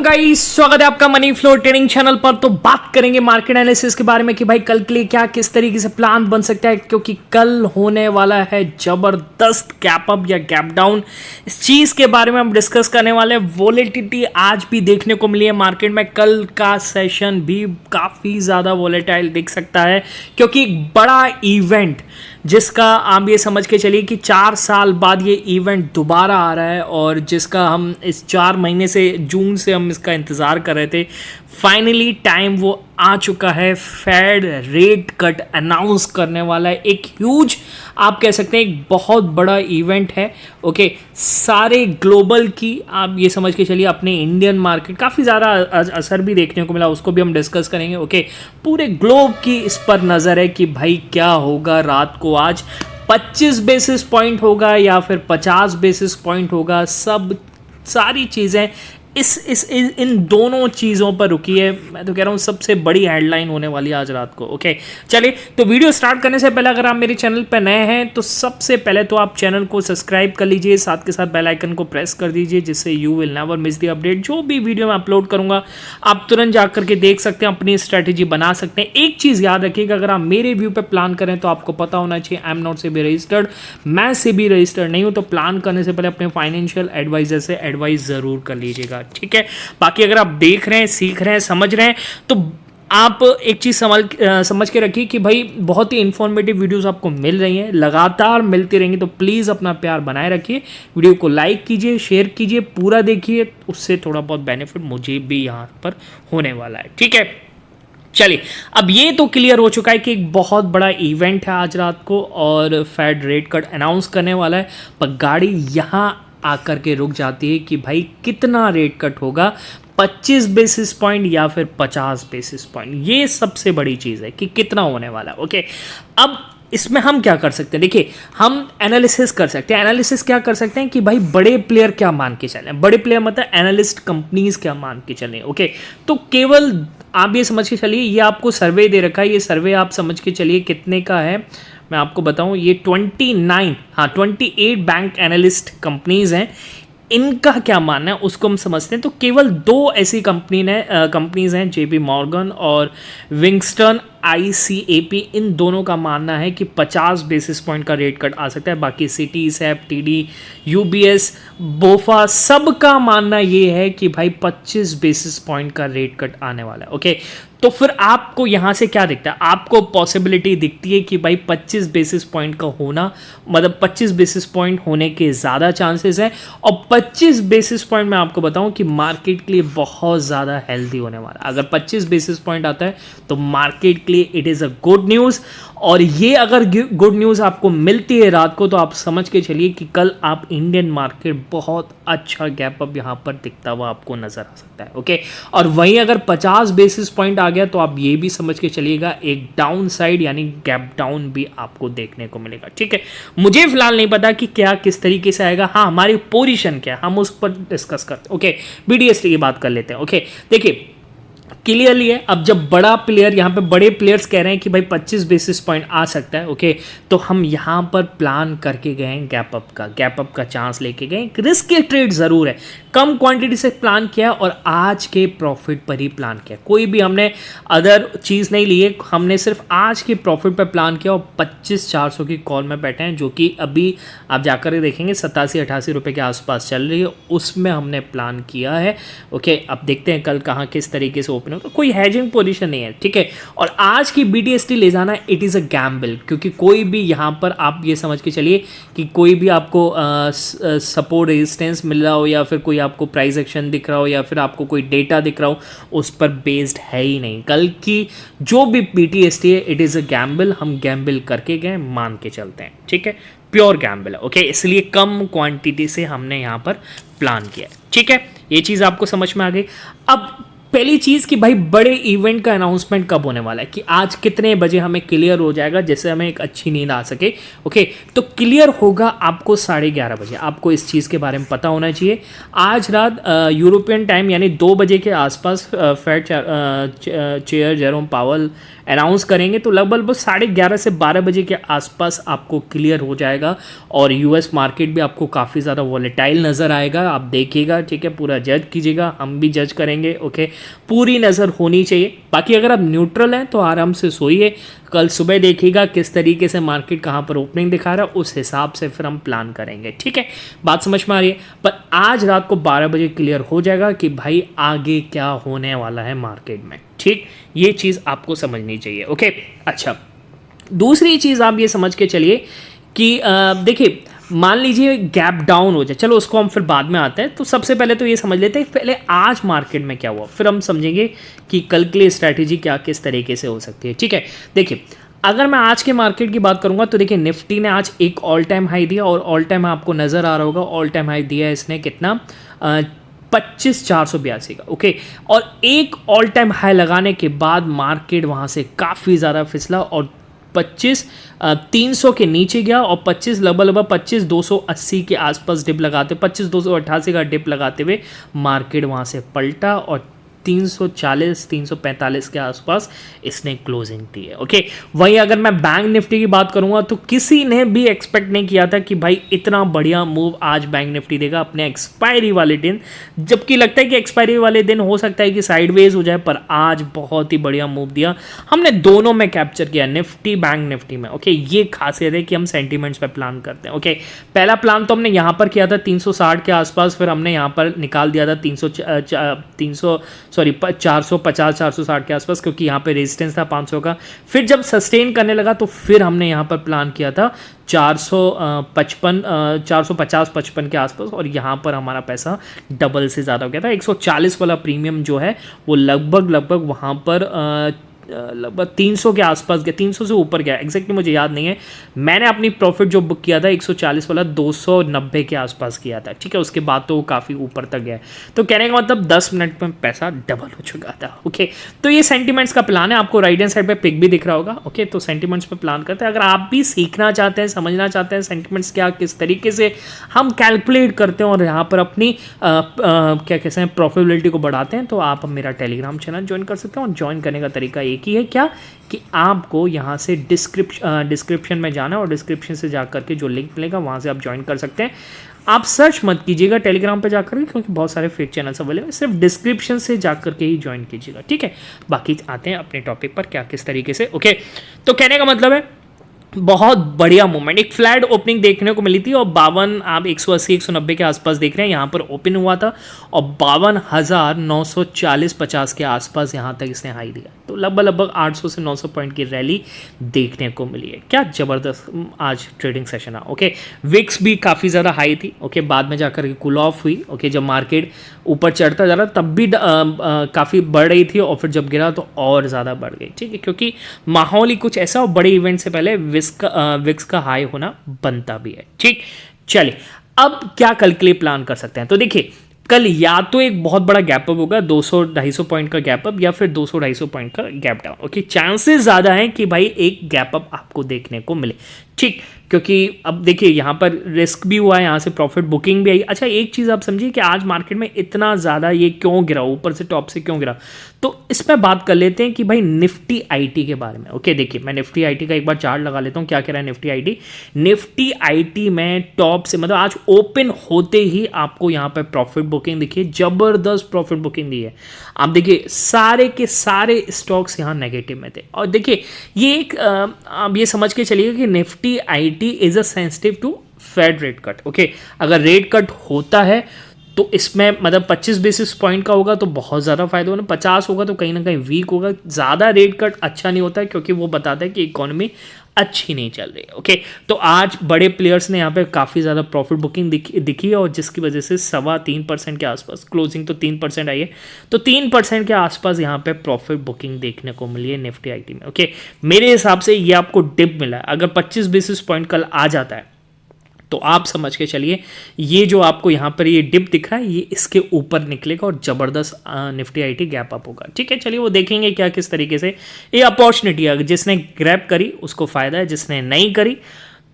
Guys, स्वागत है आपका मनी फ्लो ट्रेडिंग चैनल पर। तो बात करेंगे मार्केट एनालिसिस के बारे में कि भाई कल के लिए क्या किस तरीके से प्लान बन सकता है, क्योंकि कल होने वाला है जबरदस्त गैप अप या गैप डाउन। इस चीज के बारे में हम डिस्कस करने वाले हैं। वोलेटिलिटी आज भी देखने को मिली है मार्केट में। कल का सेशन भी काफी ज्यादा वोलेटाइल दिख सकता है, क्योंकि एक बड़ा इवेंट जिसका आप ये समझ के चलिए कि 4 साल बाद ये इवेंट दोबारा आ रहा है, और जिसका हम इस 4 महीने से जून से हम इसका इंतज़ार कर रहे थे। फाइनली टाइम वो आ चुका है। फेड रेट कट अनाउंस करने वाला है। एक ह्यूज, आप कह सकते हैं एक बहुत बड़ा इवेंट है। ओके, सारे ग्लोबल की आप ये समझ के चलिए, अपने इंडियन मार्केट काफ़ी ज़्यादा असर भी देखने को मिला, उसको भी हम डिस्कस करेंगे। ओके, पूरे ग्लोब की इस पर नज़र है कि भाई क्या होगा रात को। आज 25 बेसिस पॉइंट होगा या फिर 50 बेसिस पॉइंट होगा, सब सारी चीज़ें इन दोनों चीज़ों पर रुकी है। मैं तो कह रहा हूँ सबसे बड़ी हेडलाइन होने वाली है आज रात को। ओके, चलिए, तो वीडियो स्टार्ट करने से पहले अगर आप मेरे चैनल पर नए हैं तो सबसे पहले तो आप चैनल को सब्सक्राइब कर लीजिए, साथ के साथ बेल आइकन को प्रेस कर दीजिए, जिससे you will never miss the update. जो भी वीडियो मैं अपलोड करूँगा आप तुरंत जा करके देख सकते हैं, अपनी स्ट्रैटेजी बना सकते हैं। एक चीज़ याद रखिएगा, अगर आप मेरे व्यू पर प्लान करें तो आपको पता होना चाहिए I am not SEBI registered. मैं सेबी रजिस्टर्ड नहीं हूँ, तो प्लान करने से पहले अपने फाइनेंशियल एडवाइजर से एडवाइस ज़रूर कर लीजिएगा, ठीक है। बाकी अगर आप देख रहे हैं, सीख रहे हैं, समझ रहे हैं, तो आप एक चीज़ समझ के रखिए कि भाई बहुत ही इंफॉर्मेटिव वीडियोस आपको मिल रही हैं, लगातार मिलती रहेंगी। तो प्लीज़ अपना प्यार बनाए रखिए, वीडियो को लाइक कीजिए, शेयर कीजिए, पूरा देखिए, उससे थोड़ा बहुत बेनिफिट मुझे भी यहाँ पर होने वाला है, ठीक है। चलिए, अब ये तो क्लियर हो चुका है कि एक बहुत बड़ा इवेंट है आज रात को, और फेड रेट कट अनाउंस करने वाला है। पर गाड़ी यहाँ आकर के रुक जाती है कि भाई कितना रेट कट होगा, 25 बेसिस पॉइंट या फिर 50 बेसिस पॉइंट। ये सबसे बड़ी चीज़ है कि कितना होने वाला है। ओके, अब इसमें हम क्या कर सकते हैं, देखिए हम एनालिसिस कर सकते हैं। एनालिसिस क्या कर सकते हैं कि भाई बड़े प्लेयर क्या मान के चलें। बड़े प्लेयर मतलब एनालिस्ट कंपनीज क्या मान के चलें। ओके, तो केवल आप ये समझ के चलिए, ये आपको सर्वे दे रखा है। ये सर्वे आप समझ के चलिए कितने का है, मैं आपको बताऊं। ये 28 बैंक एनालिस्ट कंपनीज हैं। इनका क्या मानना है उसको हम समझते हैं। तो केवल 2 ऐसी कंपनीज हैं, जेपी मॉर्गन और विंगस्टन ICAP। इन दोनों का मानना है कि 50 बेसिस पॉइंट का रेट कट आ सकता है। बाकी सिटी, सैप, TD, UBS, बोफा, सबका मानना ये है कि भाई 25 बेसिस पॉइंट का रेट कट आने वाला है। ओके, तो फिर आपको यहाँ से क्या दिखता है, आपको पॉसिबिलिटी दिखती है कि भाई 25 बेसिस पॉइंट का होना, मतलब 25 बेसिस पॉइंट होने के ज़्यादा चांसेस हैं। और 25 बेसिस पॉइंट मैं आपको बताऊं कि मार्केट के लिए बहुत ज़्यादा हेल्दी होने वाला है। अगर 25 बेसिस पॉइंट आता है तो मार्केट के लिए it is a good news. और ये अगर गुड न्यूज़ आपको मिलती है रात को, तो आप समझ के चलिए कि कल आप इंडियन मार्केट बहुत अच्छा गैप अप यहाँ पर दिखता हुआ आपको नज़र आ सकता है। ओके, और वहीं अगर 50 बेसिस पॉइंट आ गया तो आप ये भी समझ के चलिएगा एक डाउन साइड यानी गैप डाउन भी आपको देखने को मिलेगा, ठीक है। मुझे फिलहाल नहीं पता कि क्या किस तरीके से आएगा। हाँ, हमारी पोजीशन क्या है हम उस पर डिस्कस करते हैं। ओके, BDST की बात कर लेते हैं। ओके, देखिए क्लियरली है, अब जब बड़ा प्लेयर, यहाँ पे बड़े प्लेयर्स कह रहे हैं कि भाई 25 बेसिस पॉइंट आ सकता है। ओके, तो हम यहाँ पर प्लान करके गए हैं गैप अप का चांस लेके गए। रिस्क के ट्रेड ज़रूर है, कम क्वांटिटी से प्लान किया और आज के प्रॉफिट पर ही प्लान किया। कोई भी हमने अदर चीज़ नहीं ली है, हमने सिर्फ आज के प्रॉफिट पर प्लान किया। और 25,400 की कॉल में बैठे हैं, जो कि अभी आप जाकर देखेंगे 87-88 रुपये के आसपास चल रही है, उसमें हमने प्लान किया है। ओके, अब देखते हैं कल कहाँ किस तरीके से ओपन होगा। कोई हैजिंग पोजीशन नहीं है, ठीक है। और आज की BDST ले जाना इट इज़ अ गैम्बल, क्योंकि कोई भी यहाँ पर आप ये समझ के चलिए कि कोई भी आपको सपोर्ट रेजिस्टेंस मिल रहा हो, या फिर कोई आपको प्राइस एक्शन दिख रहा हो, या फिर आपको कोई डेटा दिख रहा हो, उस पर बेस्ड है ही नहीं। कल की जो भी BDST है इट इज़ अ गैम्बल। हम गैम्बल करके गए, मान के चलते हैं, ठीक है। प्योर गैम्बल है। ओके, इसलिए कम क्वांटिटी से हमने यहाँ पर प्लान किया है, ठीक है। ये चीज़ आपको समझ में आ गई। अब पहली चीज़ कि भाई बड़े इवेंट का अनाउंसमेंट कब होने वाला है, कि आज कितने बजे हमें क्लियर हो जाएगा जिससे हमें एक अच्छी नींद आ सके। ओके, तो क्लियर होगा आपको 11:30 बजे, आपको इस चीज़ के बारे में पता होना चाहिए। आज रात यूरोपियन टाइम यानी 2 बजे के आसपास फेड चेयर जेरोम पावल अनाउंस करेंगे, तो लगभग 11:30 से 12 बजे के आसपास आपको क्लियर हो जाएगा। और यूएस मार्केट भी आपको काफ़ी ज़्यादा वॉलेटाइल नज़र आएगा, आप देखिएगा, ठीक है, पूरा जज कीजिएगा, हम भी जज करेंगे। ओके, पूरी नज़र होनी चाहिए। बाकी अगर आप न्यूट्रल हैं तो आराम से सोइए, कल सुबह देखिएगा किस तरीके से मार्केट कहाँ पर ओपनिंग दिखा रहा है, उस हिसाब से फिर हम प्लान करेंगे, ठीक है, बात समझ में आ रही है। पर आज रात को 12 बजे क्लियर हो जाएगा कि भाई आगे क्या होने वाला है मार्केट में, ठीक, ये चीज़ आपको समझनी चाहिए। ओके, अच्छा, दूसरी चीज़ आप ये समझ के चलिए कि देखिए, मान लीजिए गैप डाउन हो जाए, चलो उसको हम फिर बाद में आते हैं। तो सबसे पहले तो ये समझ लेते हैं पहले आज मार्केट में क्या हुआ, फिर हम समझेंगे कि कल के लिए स्ट्रैटेजी क्या किस तरीके से हो सकती है, ठीक है। देखिए, अगर मैं आज के मार्केट की बात करूंगा तो देखिए निफ्टी ने आज एक ऑल टाइम हाई दिया, और ऑल टाइम आपको नज़र आ रहा होगा, ऑल टाइम हाई दिया है इसने कितना, 25,482 का। ओके, और एक ऑल टाइम हाई लगाने के बाद मार्केट वहाँ से काफ़ी ज़्यादा फिसला और 25,300 के नीचे गया, और 25,280 के आसपास डिप लगाते, 25,288 का डिप लगाते हुए मार्केट वहाँ से पलटा और 340 345 के आसपास इसने क्लोजिंग दी है। ओके, वहीं अगर मैं बैंक निफ्टी की बात करूंगा तो किसी ने भी एक्सपेक्ट नहीं किया था कि भाई इतना बढ़िया मूव आज बैंक निफ्टी देगा अपने एक्सपायरी वाले दिन, जबकि लगता है कि एक्सपायरी वाले दिन हो सकता है कि साइडवेज हो जाए, पर आज बहुत ही बढ़िया मूव दिया। हमने दोनों में कैप्चर किया, निफ्टी बैंक निफ्टी में। ओके, ये खासियत है कि हम सेंटीमेंट्स पे प्लान करते हैं। ओके, पहला प्लान तो हमने यहाँ पर किया था 360 के आसपास, फिर हमने यहाँ पर निकाल दिया था 450 460 के आसपास, क्योंकि यहाँ पे रेजिस्टेंस था 500 का। फिर जब सस्टेन करने लगा तो फिर हमने यहाँ पर प्लान किया था 450-55 के आसपास, और यहाँ पर हमारा पैसा डबल से ज़्यादा हो गया था। 140 वाला प्रीमियम जो है वो लगभग वहाँ पर लगभग 300 के आसपास गया, 300 से ऊपर गया, एग्जैक्टली मुझे याद नहीं है। मैंने अपनी प्रॉफिट जो बुक किया था 140 वाला 290 के आसपास किया था, ठीक है, उसके बाद तो वो काफ़ी ऊपर तक गया। तो कहने का मतलब 10 मिनट में पैसा डबल हो चुका था। ओके, तो ये सेंटीमेंट्स का प्लान है, आपको राइट हैंड साइड पे पिक भी दिख रहा होगा। ओके, तो सेंटीमेंट्स पे प्लान करते हैं। अगर आप भी सीखना चाहते हैं, समझना चाहते हैं सेंटीमेंट्स क्या किस तरीके से हम कैलकुलेट करते हैं और यहाँ पर अपनी क्या कहते हैं प्रॉफिटेबिलिटी को बढ़ाते हैं, तो आप मेरा टेलीग्राम चैनल ज्वाइन कर सकते हैं। और ज्वाइन करने का तरीका एक ही है, क्या कि आपको यहाँ से डिस्क्रिप्शन में जाना है, और डिस्क्रिप्शन से जाकर के जो लिंक मिलेगा वहाँ से आप ज्वाइन कर सकते हैं। आप सर्च मत कीजिएगा टेलीग्राम पे जाकर के, क्योंकि बहुत सारे फेक चैनल्स अवेलेबल है, सिर्फ डिस्क्रिप्शन से जाकर के ही ज्वाइन कीजिएगा, ठीक है। बाकी आते हैं अपने टॉपिक पर क्या किस तरीके से। ओके, तो कहने का मतलब है बहुत बढ़िया मूवमेंट, एक फ्लैट ओपनिंग देखने को मिली थी, और 52 आप 180 190 के आसपास देख रहे हैं, यहाँ पर ओपन हुआ था और 52,940-50 के आसपास यहाँ तक इसने हाई दिया। तो लगभग 800 से 900 पॉइंट की रैली देखने को मिली है। क्या ज़बरदस्त आज ट्रेडिंग सेशन है। ओके, विक्स भी काफ़ी ज़्यादा हाई थी। ओके, बाद में जाकर के कूल ऑफ हुई। ओके, जब मार्केट ऊपर चढ़ता जा रहा तब भी काफ़ी बढ़ रही थी, और फिर जब गिरा तो और ज़्यादा बढ़ गई, ठीक है, क्योंकि माहौल ही कुछ ऐसा, और बड़े इवेंट से पहले विक्स का हाई होना बनता भी है, ठीक। चलिए, अब क्या कल के लिए प्लान कर सकते हैं। तो देखिए, कल या तो एक बहुत बड़ा गैप अप होगा 200-250 पॉइंट का गैप अप, या फिर 200-250 पॉइंट का गैप डाउन। ओके, चांसेस ज़्यादा हैं कि भाई एक गैप अप आपको देखने को मिले, ठीक, क्योंकि अब देखिए यहाँ पर रिस्क भी हुआ है, यहाँ से प्रॉफिट बुकिंग भी आई। अच्छा, एक चीज़ आप समझिए कि आज मार्केट में इतना ज़्यादा ये क्यों गिरा, ऊपर से टॉप से क्यों गिरा, तो इसमें बात कर लेते हैं कि भाई निफ्टी आईटी के बारे में। ओके, देखिए, मैं निफ्टी आईटी का एक बार चार्ट लगा लेता हूँ, क्या कह रहा है निफ्टी आईटी में टॉप से, मतलब आज ओपन होते ही आपको यहाँ पर प्रॉफिट बुकिंग दिखिए, ज़बरदस्त प्रॉफिट बुकिंग दी है। आप देखिए सारे के सारे स्टॉक्स यहाँ नेगेटिव में थे, और देखिए ये एक आप ये समझ के चलिए कि Nifty IT is a sensitive to Fed rate cut. Okay, अगर रेट कट होता है तो इसमें मतलब 25 बेसिस पॉइंट का होगा तो बहुत ज़्यादा फायदा होगा, 50 होगा तो कहीं ना कहीं वीक होगा। ज़्यादा रेट कट अच्छा नहीं होता है, क्योंकि वो बताता है कि इकोनॉमी अच्छी नहीं चल रही है। ओके, तो आज बड़े प्लेयर्स ने यहाँ पे काफ़ी ज़्यादा प्रॉफिट बुकिंग दिखी है, और जिसकी वजह से 3.25% के आसपास, क्लोजिंग तो 3% आई है, तो 3% के आसपास यहाँ पे प्रॉफिट बुकिंग देखने को मिली है निफ्टी आईटी में। ओके, मेरे हिसाब से ये आपको डिप मिला है। अगर 25 बेसिस पॉइंट कल आ जाता है तो आप समझ के चलिए ये जो आपको यहाँ पर ये डिप दिख रहा है ये इसके ऊपर निकलेगा और ज़बरदस्त निफ्टी आईटी गैप अप होगा। ठीक है, चलिए वो देखेंगे क्या किस तरीके से ये अपॉर्चुनिटी है। जिसने ग्रैब करी उसको फ़ायदा है, जिसने नहीं करी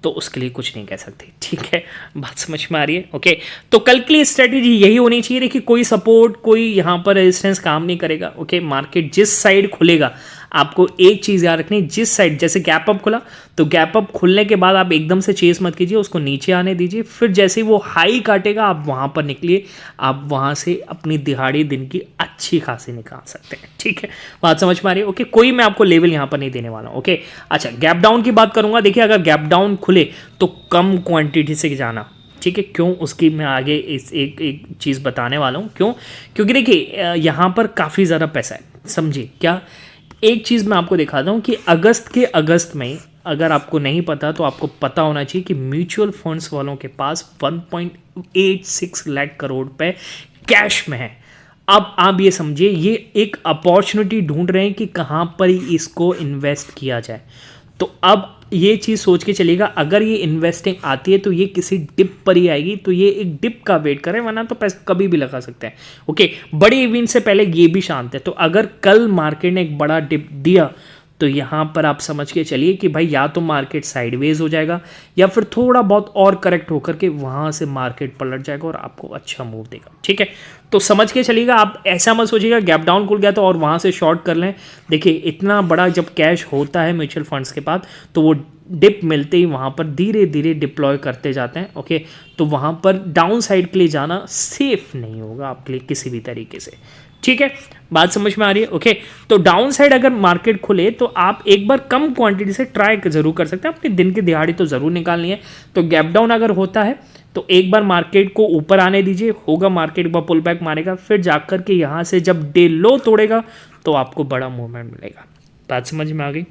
तो उसके लिए कुछ नहीं कह सकते। ठीक है, बात समझ में आ रही है। ओके, तो कल के लिए स्ट्रेटेजी यही होनी चाहिए। देखिए कोई सपोर्ट कोई यहाँ पर रेजिस्टेंस काम नहीं करेगा। ओके, मार्केट जिस साइड खुलेगा आपको एक चीज़ याद रखनी, जिस साइड जैसे गैप अप खुला तो गैप अप खुलने के बाद आप एकदम से चेस मत कीजिए, उसको नीचे आने दीजिए, फिर जैसे ही वो हाई काटेगा आप वहाँ पर निकलिए, आप वहाँ से अपनी दिहाड़ी दिन की अच्छी खासी निकाल सकते हैं। ठीक है, बात समझ में आ रही है। ओके, कोई मैं आपको लेवल यहाँ पर नहीं देने वाला हूँ। ओके, अच्छा गैप डाउन की बात करूँगा। देखिए अगर गैप डाउन खुले तो कम क्वांटिटी से जाना। ठीक है, क्यों उसकी मैं आगे इस एक चीज़ बताने वाला हूँ। क्यों? क्योंकि देखिए यहाँ पर काफ़ी ज़्यादा पैसा है। समझिए क्या, एक चीज़ मैं आपको दिखाता हूँ कि अगस्त में अगर आपको नहीं पता तो आपको पता होना चाहिए कि म्यूचुअल फंड्स वालों के पास 1.86 लाख करोड़ रुपए कैश में है। अब आप ये समझिए ये एक अपॉर्चुनिटी ढूंढ रहे हैं कि कहाँ पर इसको इन्वेस्ट किया जाए। तो अब ये चीज़ सोच के चलिएगा अगर ये इन्वेस्टिंग आती है तो ये किसी डिप पर ही आएगी, तो ये एक डिप का वेट करें, वरना तो पैसा कभी भी लगा सकते हैं। ओके, बड़े इवेंट से पहले ये भी शांत है। तो अगर कल मार्केट ने एक बड़ा डिप दिया तो यहाँ पर आप समझ के चलिए कि भाई या तो मार्केट साइडवेज हो जाएगा या फिर थोड़ा बहुत और करेक्ट होकर के वहाँ से मार्केट पलट जाएगा और आपको अच्छा मूव देगा। ठीक है, तो समझ के चलिएगा, आप ऐसा मत सोचिएगा गैप डाउन खुल गया तो और वहाँ से शॉर्ट कर लें। देखिए इतना बड़ा जब कैश होता है म्यूचुअल फंड्स के पास तो वो डिप मिलते ही वहाँ पर धीरे धीरे डिप्लॉय करते जाते हैं। ओके, तो वहाँ पर डाउन साइड के लिए जाना सेफ नहीं होगा आपके लिए किसी भी तरीके से। ठीक है, बात समझ में आ रही है। ओके, तो डाउन साइड अगर मार्केट खुले तो आप एक बार कम क्वांटिटी से ट्राई जरूर कर सकते हैं, अपने दिन की दिहाड़ी तो जरूर निकालनी है। तो गैप डाउन अगर होता है तो एक बार मार्केट को ऊपर आने दीजिए, होगा मार्केट एक बार पुल बैक मारेगा, फिर जाकर के यहाँ से जब डे लो तोड़ेगा तो आपको बड़ा मूवमेंट मिलेगा। बात समझ में आ गई।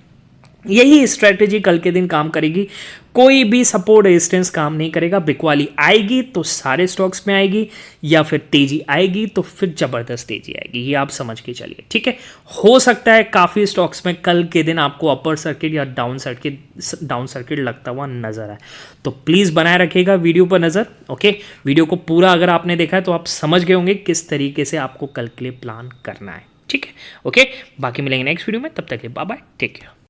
यही स्ट्रेटेजी कल के दिन काम करेगी, कोई भी सपोर्ट रेजिस्टेंस काम नहीं करेगा। बिकवाली आएगी तो सारे स्टॉक्स में आएगी या फिर तेजी आएगी तो फिर जबरदस्त तेजी आएगी, ये आप समझ के चलिए। ठीक है, हो सकता है काफ़ी स्टॉक्स में कल के दिन आपको अपर सर्किट या डाउन सर्किट लगता हुआ नजर आए, तो प्लीज़ बनाए रखिएगा वीडियो पर नज़र। ओके, वीडियो को पूरा अगर आपने देखा है तो आप समझ गए होंगे किस तरीके से आपको कल के लिए प्लान करना है। ठीक है, ओके, बाकी मिलेंगे नेक्स्ट वीडियो में, तब तक के बाय बाय, टेक केयर।